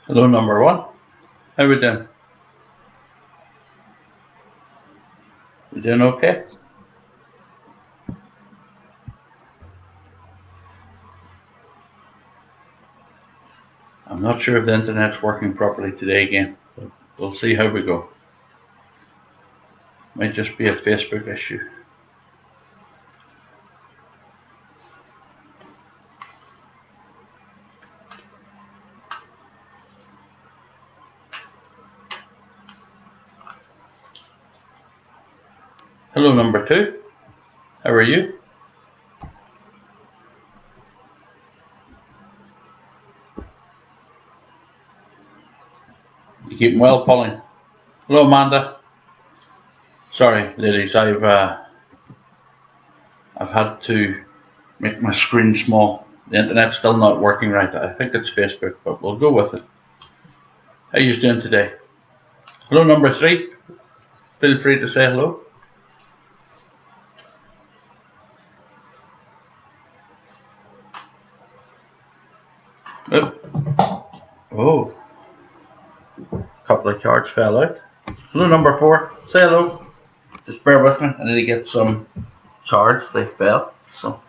Hello, number one. How we doing? We doing okay? I'm not sure if the internet's working properly today again, but we'll see how we go. Might just be a Facebook issue. Hello, number two. How are you? You keeping well, Pauline? Hello, Amanda. Sorry, ladies. I've had to make my screen small. The internet's still not working right. I think it's Facebook, but we'll go with it. How you doing today? Hello, number three. Feel free to say hello. Oh, a couple of cards fell out. Hello, number four. Say hello. Just bear with me. I need to get some cards. They fell. So.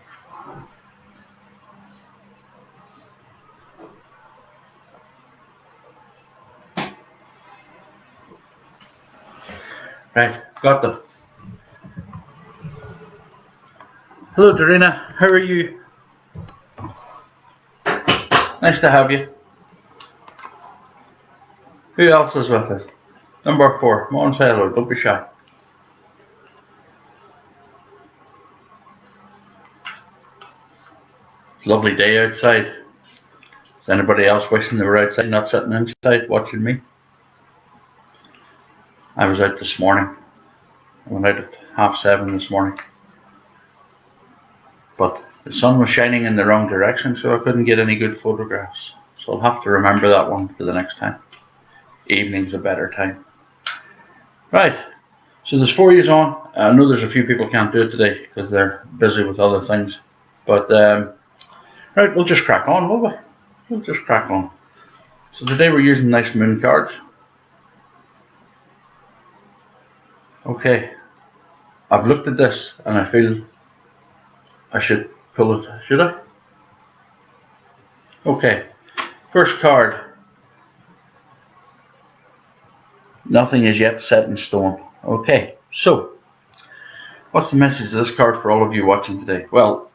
Right, got them. Hello, Dorina. How are you? Nice to have you. Who else is with us? Number four. Come on, say hello. Don't be shy. It's a lovely day outside. Is anybody else wishing they were outside, not sitting inside watching me? I was out this morning. I went out at 7:30 this morning. But the sun was shining in the wrong direction, so I couldn't get any good photographs. So I'll have to remember that one for the next time. Evening's a better time. Right, so there's 4 years on. I know there's a few people can't do it today because they're busy with other things. But, right, we'll just crack on, will we? We'll just crack on. So today we're using nice moon cards. Okay, I've looked at this and I feel I should pull it, should I? Okay, first card. Nothing is yet set in stone. Okay, so what's the message of this card for all of you watching today? Well,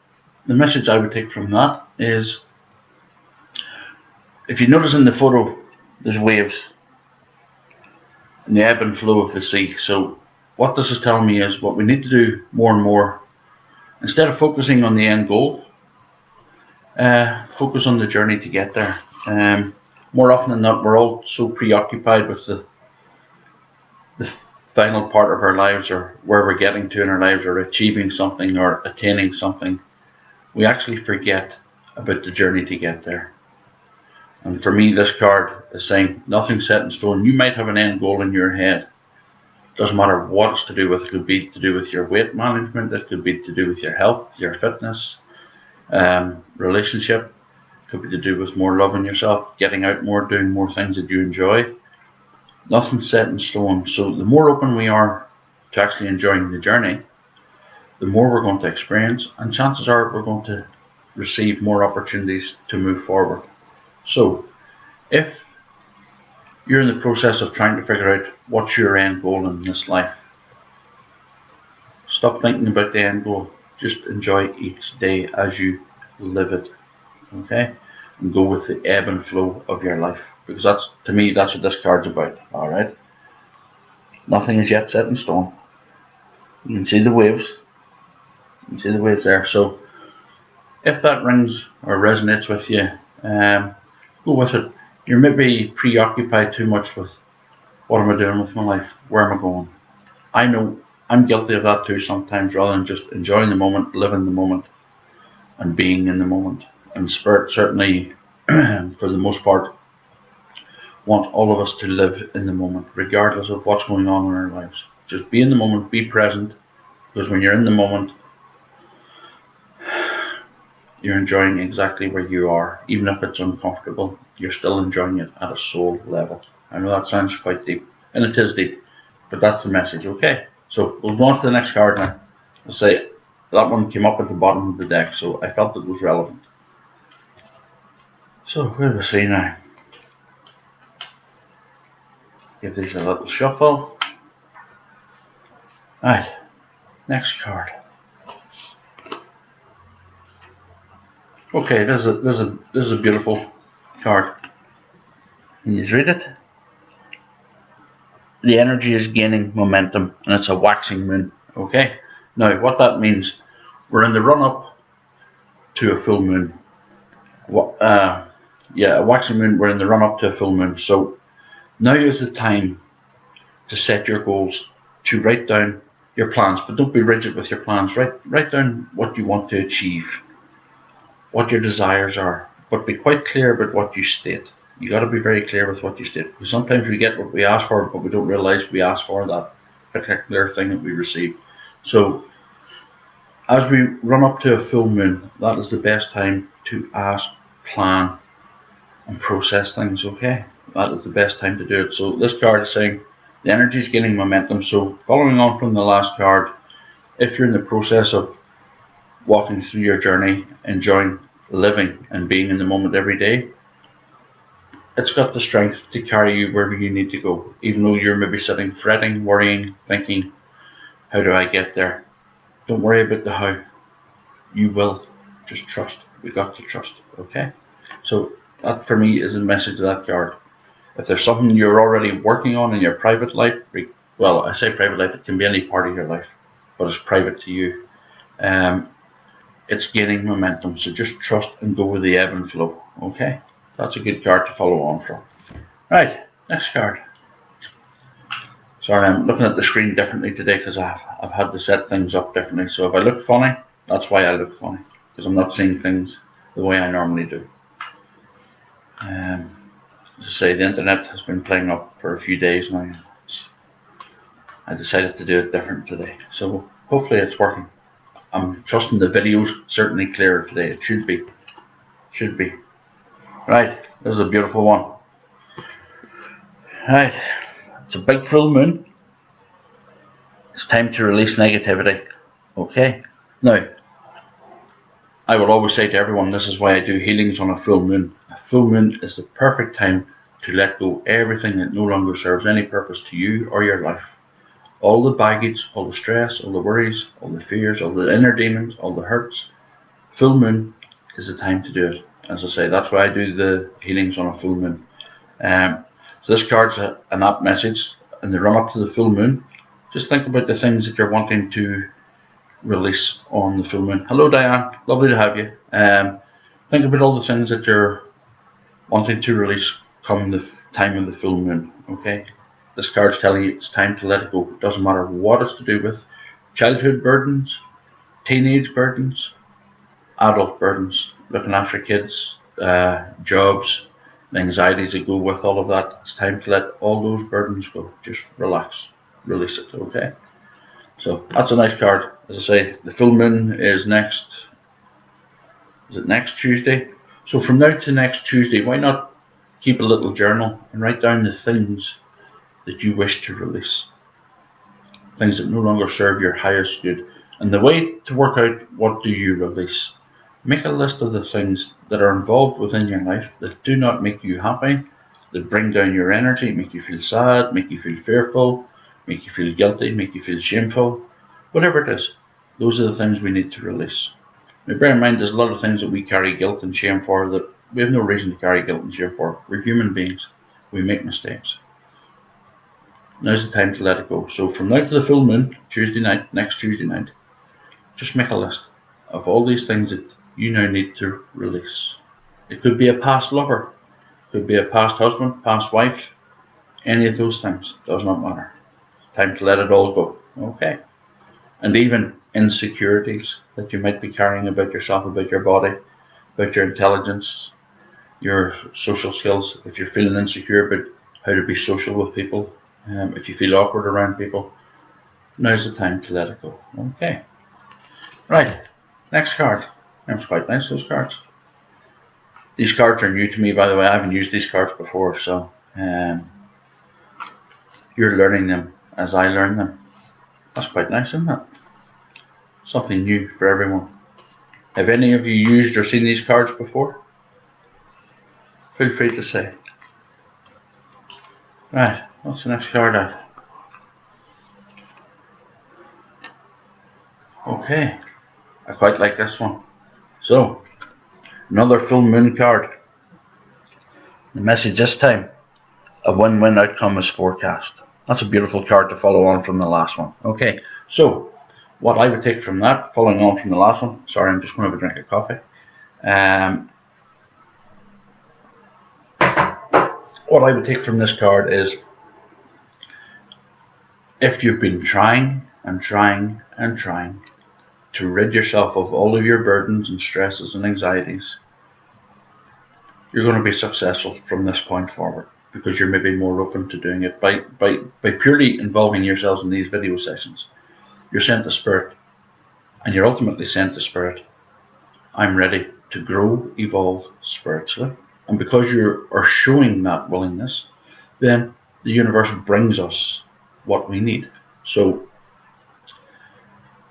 the message I would take from that is, if you notice in the photo, there's waves and the ebb and flow of the sea. So what this is telling me is what we need to do more and more, instead of focusing on the end goal, focus on the journey to get there. More often than not, we're all so preoccupied with the final part of our lives, or where we're getting to in our lives, or achieving something or attaining something, we actually forget about the journey to get there. And for me, this card is saying nothing's set in stone. You might have an end goal in your head. Doesn't matter what it's to do with. It could be to do with your weight management. It could be to do with your health, your fitness, relationship. It could be to do with more loving yourself, getting out more, doing more things that you enjoy. Nothing's set in stone. So the more open we are to actually enjoying the journey, the more we're going to experience, and chances are we're going to receive more opportunities to move forward. So if you're in the process of trying to figure out what's your end goal in this life, stop thinking about the end goal. Just enjoy each day as you live it. Okay? And go with the ebb and flow of your life. Because that's, to me, that's what this card's about. Alright? Nothing is yet set in stone. You can see the waves. You can see the waves there. So if that rings or resonates with you, go with it. You're maybe preoccupied too much with, what am I doing with my life? Where am I going? I know I'm guilty of that too sometimes, rather than just enjoying the moment, living the moment, and being in the moment. And Spirit certainly, for the most part, want all of us to live in the moment, regardless of what's going on in our lives. Just be in the moment, be present, because when you're in the moment, you're enjoying exactly where you are. Even if it's uncomfortable, you're still enjoying it at a soul level. I know that sounds quite deep, and it is deep, but that's the message, okay? So we'll go on to the next card now. I'll say that one came up at the bottom of the deck, so I felt it was relevant. So where do we see now? Give these a little shuffle. Right, next card. Okay, this is a beautiful card. Can you read it? The energy is gaining momentum, and it's a waxing moon. Okay. Now, what that means, we're in the run-up to a full moon. Yeah, a waxing moon. We're in the run-up to a full moon. So now is the time to set your goals, to write down your plans, but don't be rigid with your plans. Write down what you want to achieve, what your desires are, but be quite clear about what you state. You got to be very clear with what you state, because sometimes we get what we ask for, but we don't realize we asked for that particular thing that we received. So as we run up to a full moon, that is the best time to ask, plan, and process things, okay? That is the best time to do it. So this card is saying the energy is gaining momentum. So following on from the last card, if you're in the process of walking through your journey, enjoying living and being in the moment every day, it's got the strength to carry you wherever you need to go, even though you're maybe sitting fretting, worrying, thinking, how do I get there? Don't worry about the how. You will. Just trust. We got to trust, okay? So that for me is the message of that card. If there's something you're already working on in your private life, well, I say private life, it can be any part of your life, but it's private to you. It's gaining momentum, so just trust and go with the ebb and flow, okay? That's a good card to follow on from. Right, next card. Sorry, I'm looking at the screen differently today because I've had to set things up differently. So if I look funny, that's why I look funny, because I'm not seeing things the way I normally do. As I say, the internet has been playing up for a few days now. I decided to do it different today, so hopefully it's working. I'm trusting the video's certainly clearer today. It should be. Should be. Right, this is a beautiful one. Right, it's a big full moon. It's time to release negativity. Okay, now, I will always say to everyone, this is why I do healings on a full moon. A full moon is the perfect time to let go everything that no longer serves any purpose to you or your life. All the baggage, all the stress, all the worries, all the fears, all the inner demons, all the hurts. Full moon is the time to do it. As I say, that's why I do the healings on a full moon. So this card's an app message in the run up to the full moon. Just think about the things that you're wanting to release on the full moon. Hello Diane, lovely to have you. Think about all the things that you're wanting to release come the time of the full moon, okay? This card's telling you it's time to let it go. It doesn't matter what it's to do with. Childhood burdens, teenage burdens, adult burdens, looking after kids, jobs, the anxieties that go with all of that. It's time to let all those burdens go. Just relax, release it, okay? So that's a nice card. As I say, the full moon is next Tuesday? So from now to next Tuesday, why not keep a little journal and write down the things that you wish to release. Things that no longer serve your highest good. And the way to work out what do you release, make a list of the things that are involved within your life that do not make you happy, that bring down your energy, make you feel sad, make you feel fearful, make you feel guilty, make you feel shameful, whatever it is. Those are the things we need to release. Now bear in mind there's a lot of things that we carry guilt and shame for that we have no reason to carry guilt and shame for. We're human beings. We make mistakes. Now's the time to let it go. So from now to the full moon, next Tuesday night, just make a list of all these things that you now need to release. It could be a past lover, it could be a past husband, past wife, any of those things, does not matter. Time to let it all go, okay? And even insecurities that you might be carrying about yourself, about your body, about your intelligence, your social skills, if you're feeling insecure about how to be social with people, if you feel awkward around people, now's the time to let it go. Okay. Right, next card. That's quite nice, those cards. These cards are new to me, by the way. I haven't used these cards before, so you're learning them as I learn them. That's quite nice, isn't it? Something new for everyone. Have any of you used or seen these cards before? Feel free to say. Right, what's the next card out? Okay, I quite like this one. So, another full moon card. The message this time, a win-win outcome is forecast. That's a beautiful card to follow on from the last one. Okay, so what I would take from that, following on from the last one, sorry, I'm just going to have a drink of coffee. What I would take from this card is, if you've been trying and trying and trying to rid yourself of all of your burdens and stresses and anxieties, you're going to be successful from this point forward, because you're maybe more open to doing it by purely involving yourselves in these video sessions. You're sent to Spirit, and you're ultimately sent to Spirit, I'm ready to grow, evolve spiritually. And because you are showing that willingness, then the universe brings us what we need. So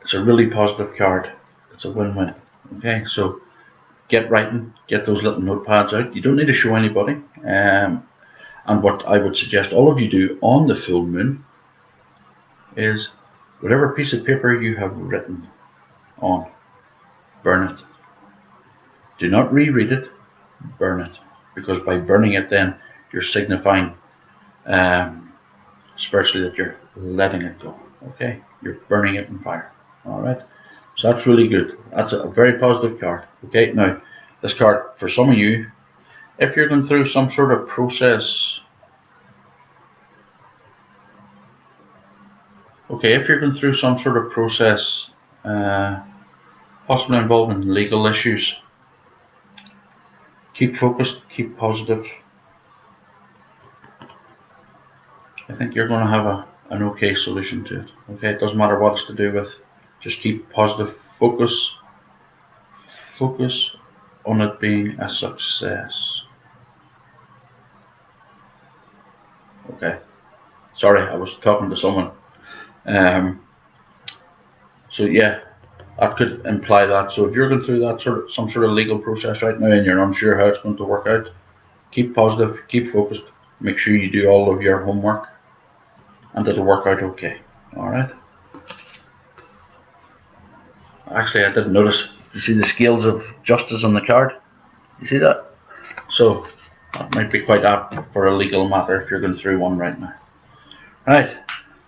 it's a really positive card. It's a win-win. Okay, so get writing, get those little notepads out. You don't need to show anybody. And what I would suggest all of you do on the full moon is, whatever piece of paper you have written on, burn it. Do not reread it, burn it. Because by burning it, then you're signifying spiritually that you're letting it go. Okay, you're burning it in fire. All right, so that's really good. That's a very positive card. Okay, now this card, for some of you, if you're going through some sort of process, possibly involving legal issues, keep focused, keep positive. I think you're going to have an okay solution to it. Okay, it doesn't matter what it's to do with. Just keep positive. Focus on it being a success. Okay. Sorry, I was talking to someone. So yeah, that could imply that. So if you're going through that some sort of legal process right now and you're unsure how it's going to work out, keep positive, keep focused. Make sure you do all of your homework, and it'll work out okay. All right. Actually, I didn't notice. You see the scales of justice on the card? You see that? So that might be quite apt for a legal matter if you're going through one right now. Right.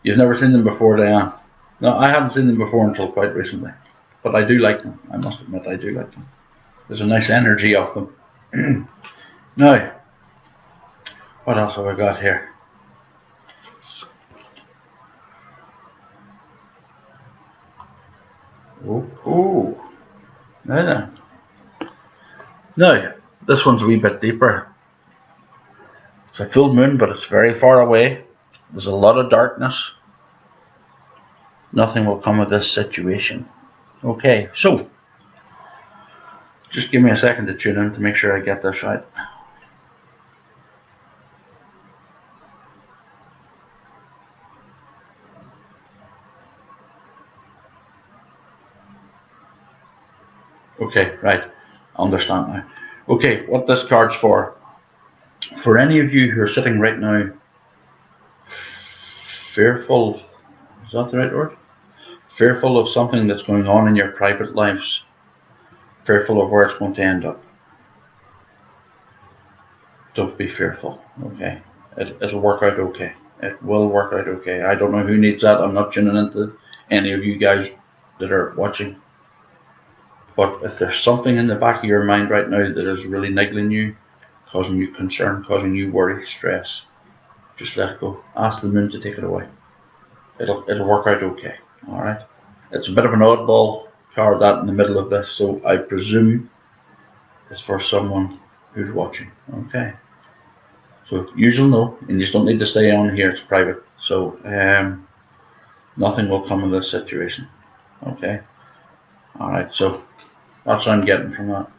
You've never seen them before, Diane? No, I haven't seen them before until quite recently. But I do like them. I must admit, I do like them. There's a nice energy of them. Now, what else have I got here? Oh, now then. Now, this one's a wee bit deeper. It's a full moon, but it's very far away. There's a lot of darkness. Nothing will come of this situation. Okay, so just give me a second to tune in to make sure I get this right. Okay, right. I understand now. Okay, what this card's for any of you who are sitting right now fearful, is that the right word? Fearful of something that's going on in your private lives, fearful of where it's going to end up. Don't be fearful, okay? It'll work out okay. It will work out okay. I don't know who needs that. I'm not tuning into any of you guys that are watching. But if there's something in the back of your mind right now that is really niggling you, causing you concern, causing you worry, stress, just let it go. Ask the moon to take it away. It'll work out okay. All right. It's a bit of an oddball card, that in the middle of this, so I presume it's for someone who's watching. Okay. So you'll know, and you don't need to stay on here. It's private. So nothing will come of this situation. Okay. All right. So That's what I'm getting from that.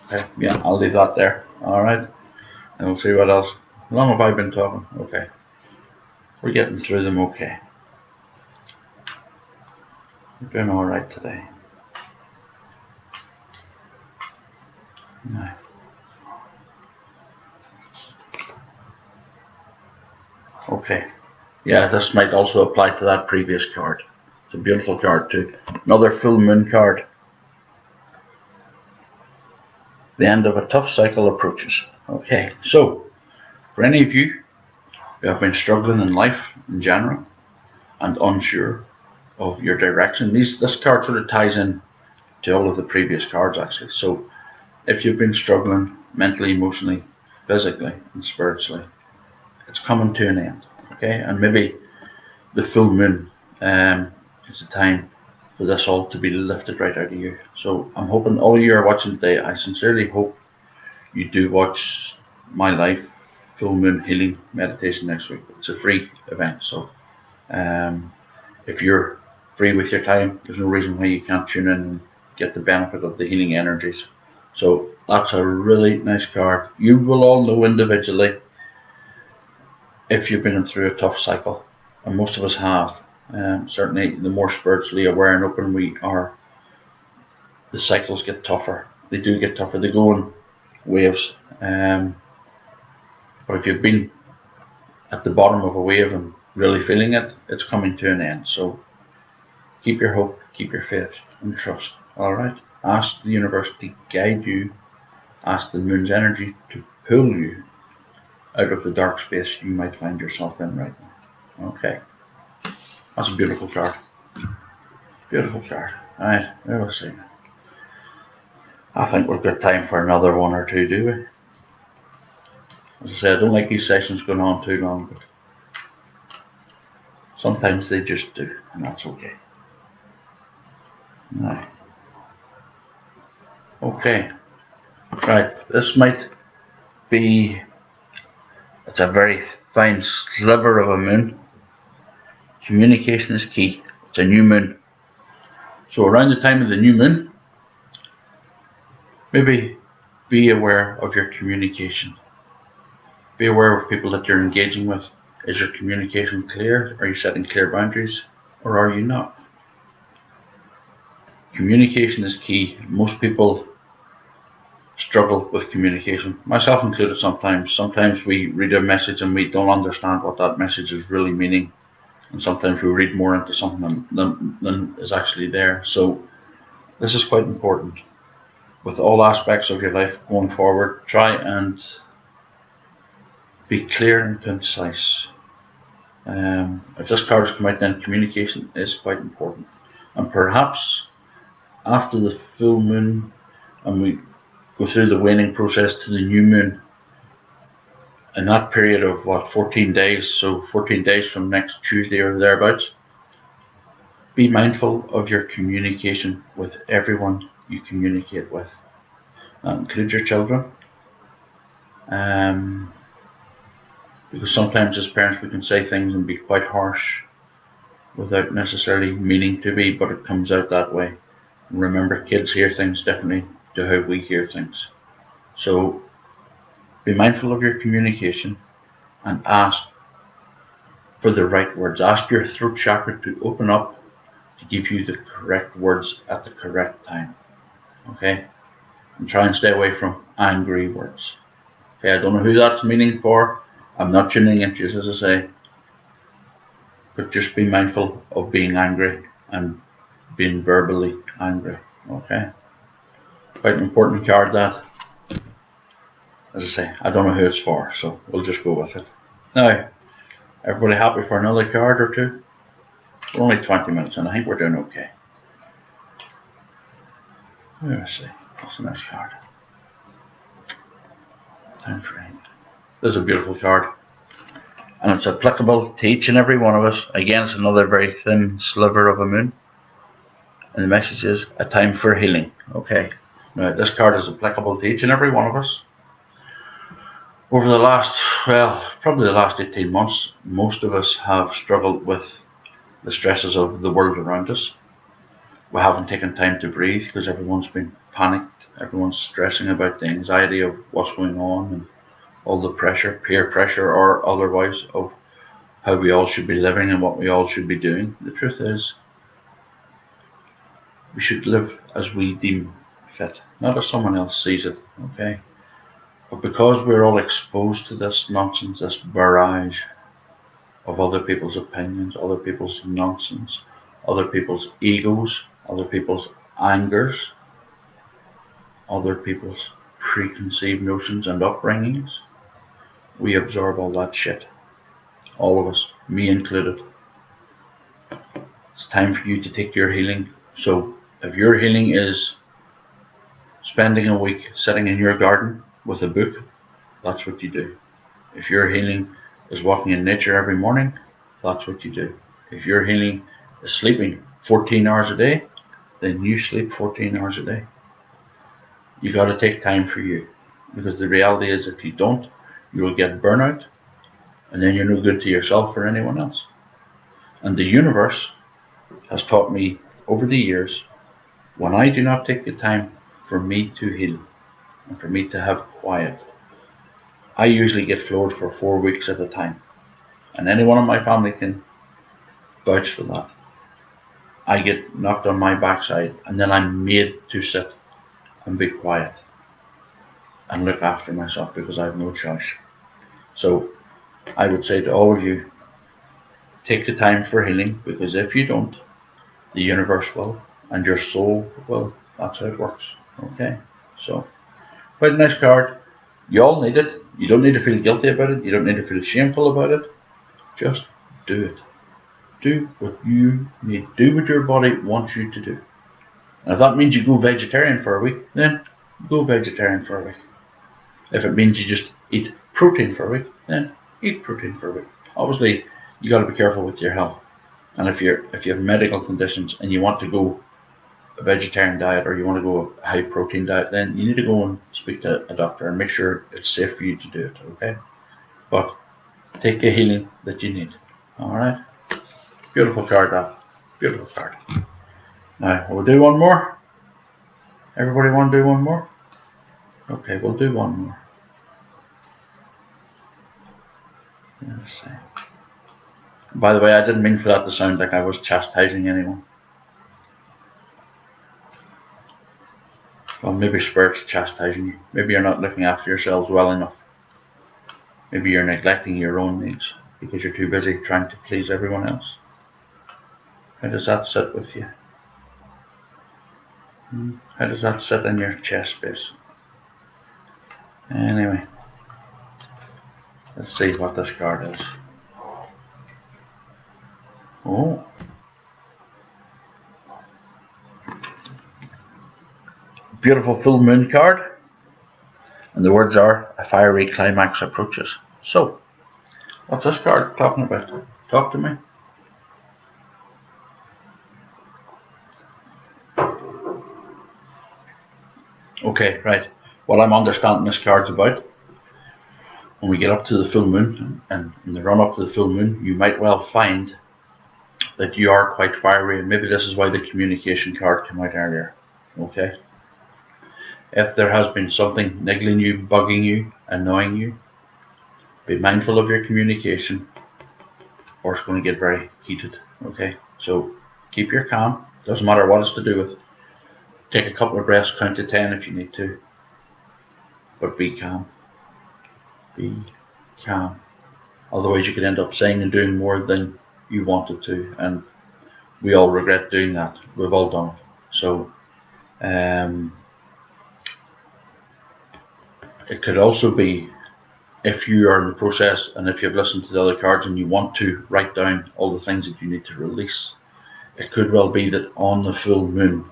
Okay, yeah, I'll leave that there. Alright, and we'll see what else. How long have I been talking? Okay. We're getting through them okay. We're doing alright today. Nice. Okay. Yeah, this might also apply to that previous card. It's a beautiful card too. Another full moon card. The end of a tough cycle approaches. Okay, so for any of you who have been struggling in life in general and unsure of your direction, this card sort of ties in to all of the previous cards actually. So if you've been struggling mentally, emotionally, physically, and spiritually, it's coming to an end. Okay, and maybe the full moon, it's a time for this all to be lifted right out of you. So I'm hoping all of you are watching today. I sincerely hope you do watch my live full moon healing meditation next week. It's a free event, so if you're free with your time, there's no reason why you can't tune in and get the benefit of the healing energies. So that's a really nice card. You will all know individually if you've been through a tough cycle, and most of us have. Certainly the more spiritually aware and open we are, the cycles get tougher. They do get tougher. They go in waves. But if you've been at the bottom of a wave and really feeling it, it's coming to an end. So keep your hope, keep your faith, and trust. Alright? Ask the universe to guide you. Ask the moon's energy to pull you out of the dark space you might find yourself in right now. Okay. That's a beautiful card. Beautiful card. Alright, there we'll see. I think we've got time for another one or two, do we? As I say, I don't like these sessions going on too long, but sometimes they just do, and that's okay. Right. Okay. Right, this might be, it's a very fine sliver of a moon. Communication is key. It's a new moon. So around the time of the new moon, maybe be aware of your communication. Be aware of people that you're engaging with. Is your communication clear? Are you setting clear boundaries? Or are you not? Communication is key. Most people struggle with communication, myself included sometimes. Sometimes we read a message and we don't understand what that message is really meaning. And sometimes we read more into something than is actually there. So this is quite important. With all aspects of your life going forward, try and be clear and concise. If this card has come out, then communication is quite important. And perhaps after the full moon and we go through the waning process to the new moon, in that period of 14 days, so 14 days from next Tuesday or thereabouts, be mindful of your communication with everyone you communicate with. That includes your children. Because sometimes as parents we can say things and be quite harsh without necessarily meaning to be, but it comes out that way. And remember, kids hear things differently to how we hear things. So be mindful of your communication and ask for the right words. Ask your throat chakra to open up to give you the correct words at the correct time. Okay? And try and stay away from angry words. Okay, I don't know who that's meaning for. I'm not tuning into you, as I say. But just be mindful of being angry and being verbally angry. Okay? Quite an important card, that. As I say, I don't know who it's for, so we'll just go with it. Now, everybody happy for another card or two? We're only 20 minutes and I think we're doing okay. Let's see, what's the next card? Time frame. This is a beautiful card. And it's applicable to each and every one of us. Again, it's another very thin sliver of a moon. And the message is a time for healing. Okay. Now, this card is applicable to each and every one of us. Over the last, probably the last 18 months, most of us have struggled with the stresses of the world around us. We haven't taken time to breathe because everyone's been panicked. Everyone's stressing about the anxiety of what's going on and all the pressure, peer pressure or otherwise, of how we all should be living and what we all should be doing. The truth is, we should live as we deem fit, not as someone else sees it, okay? But because we're all exposed to this nonsense, this barrage of other people's opinions, other people's nonsense, other people's egos, other people's angers, other people's preconceived notions and upbringings, we absorb all that shit. All of us, me included. It's time for you to take your healing. So if your healing is spending a week sitting in your garden with a book, that's what you do. If your healing is walking in nature every morning, that's what you do. If your healing is sleeping 14 hours a day, then you sleep 14 hours a day. You got to take time for you, because the reality is if you don't, you will get burnout, and then you're no good to yourself or anyone else. And the universe has taught me over the years, when I do not take the time for me to heal and for me to have quiet, I usually get floored for 4 weeks at a time. And anyone in my family can vouch for that. I get knocked on my backside, and then I'm made to sit and be quiet and look after myself because I have no choice. So I would say to all of you, take the time for healing, because if you don't, the universe will, and your soul will. That's how it works. Okay? So, quite a nice card. You all need it. You don't need to feel guilty about it. You don't need to feel shameful about it. Just do it. Do what you need. Do what your body wants you to do. And if that means you go vegetarian for a week, then go vegetarian for a week. If it means you just eat protein for a week, then eat protein for a week. Obviously, you got to be careful with your health. And if you have medical conditions and you want to go a vegetarian diet, or you want to go a high protein diet, then you need to go and speak to a doctor and make sure it's safe for you to do it, okay? But take the healing that you need, all right? Beautiful card, that. Beautiful card. Now, we'll do one more. Everybody want to do one more? Okay, we'll do one more. Let's see. By the way, I didn't mean for that to sound like I was chastising anyone. Well, maybe Spirit's chastising you. Maybe you're not looking after yourselves well enough. Maybe you're neglecting your own needs because you're too busy trying to please everyone else. How does that sit with you? How does that sit in your chest space? Anyway, let's see what this card is. Oh. Beautiful full moon card. And the words are, a fiery climax approaches. So, what's this card talking about? Talk to me. Okay, right. What I'm understanding this card's about, when we get up to the full moon, and in the run up to the full moon, you might well find that you are quite fiery, and maybe this is why the communication card came out earlier. Okay? If there has been something niggling you, bugging you, annoying you, be mindful of your communication, or it's going to get very heated. Okay? So keep your calm. Doesn't matter what it's to do with. Take a couple of breaths, count to 10 if you need to. But be calm. Be calm. Otherwise you could end up saying and doing more than you wanted to. And we all regret doing that. We've all done it. So it could also be, if you are in the process and if you've listened to the other cards and you want to write down all the things that you need to release, it could well be that on the full moon,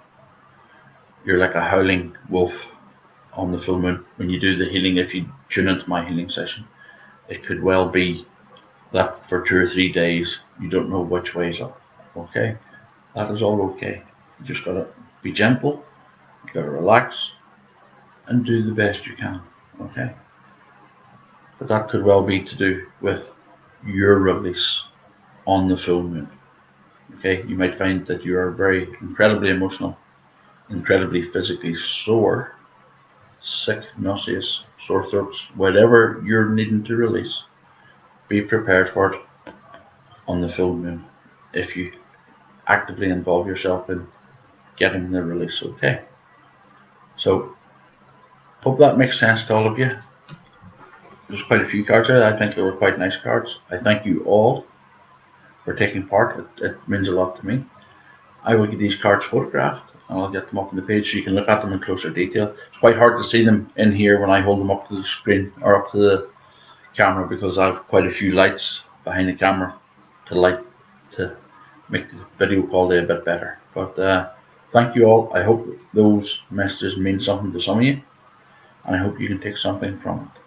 you're like a howling wolf on the full moon. When you do the healing, if you tune into my healing session, it could well be that for 2 or 3 days, you don't know which way's up. Okay? That is all okay. You just gotta be gentle, you gotta relax, and do the best you can. Okay? But that could well be to do with your release on the full moon. Okay, you might find that you are very incredibly emotional, incredibly physically sore, sick, nauseous, sore throats, whatever you're needing to release. Be prepared for it on the full moon if you actively involve yourself in getting the release. Okay, so hope that makes sense to all of you. There's quite a few cards there. I think they were quite nice cards. I thank you all for taking part. It means a lot to me. I will get these cards photographed and I'll get them up on the page so you can look at them in closer detail. It's quite hard to see them in here when I hold them up to the screen or up to the camera because I have quite a few lights behind the camera to make the video quality a bit better. But thank you all. I hope those messages mean something to some of you and I hope you can take something from it.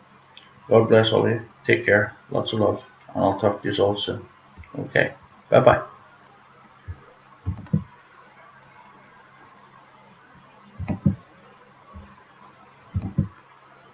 God bless all of you. Take care. Lots of love. And I'll talk to you all soon. Okay. Bye bye.